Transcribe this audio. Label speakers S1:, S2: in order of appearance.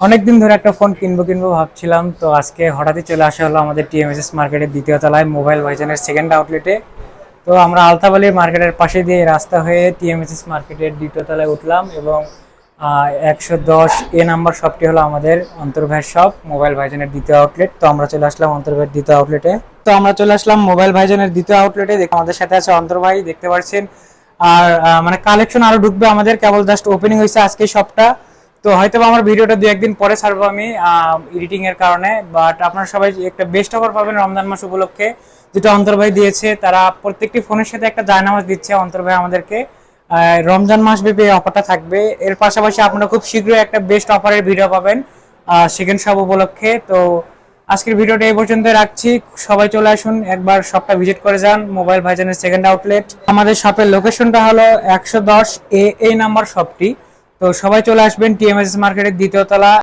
S1: অনেকদিন ধরে একটা ফোন কিনবো কিনবো ভাবছিলাম, তো আজকে হঠাৎই চলে আসা হলো আমাদের টিএমএসএস মার্কেটের দ্বিতীয় তলায় মোবাইল ভাইজানের সেকেন্ড আউটলেটে। তো আমরা আলতাবালি মার্কেটের পাশে দিয়ে রাস্তা হয়ে টিএমএসএস মার্কেটের দ্বিতীয় তলায় উঠলাম এবং 110 নাম্বার শপটি হলো আমাদের অন্তর্ভাইয়ের শপ, মোবাইল ভাইজানের দ্বিতীয় আউটলেট। তো আমরা চলে আসলাম অন্তর্ভাইয়ের দ্বিতীয় আউটলেটে। তো আমরা চলে আসলাম মোবাইল ভাইজানের দ্বিতীয় আউটলেটে। আমাদের সাথে আছে অন্তর ভাই, দেখতে পাচ্ছেন। আর মানে কালেকশন আরো ঢুকবে, আমাদের কেবল জাস্ট ওপেনিং হয়েছে আজকে শপটা। তো হয়তো আমার ভিডিওটা দু একদিন পরে ছাড়বো আমি এডিটিং এর কারণে, বাট আপনারা সবাই একটা বেস্ট অফার পাবেন রমজান মাস উপলক্ষে, যেটা অন্তর ভাই দিয়েছে। তারা প্রত্যেকটি ফোনের সাথে একটা জায়নামাজ দিচ্ছে অন্তর ভাই আমাদেরকে। রমজান মাস ব্যাপী এই অফারটা থাকবে। এর পাশাপাশি আপনারা খুব শীঘ্রই একটা বেস্ট অফারের ভিডিও পাবেন সেকেন্ড শপ উপলক্ষে। তো আজকের ভিডিওটা এই পর্যন্ত রাখছি। সবাই চলে আসুন, একবার শপটা ভিজিট করে যান, মোবাইল ভাইজানের সেকেন্ড আউটলেট। আমাদের শপের লোকেশনটা হলো 110 এই নাম্বার শপটি। তো সবাই চলে আসবেন টিএমএস মার্কেটের দ্বিতীয় তলা।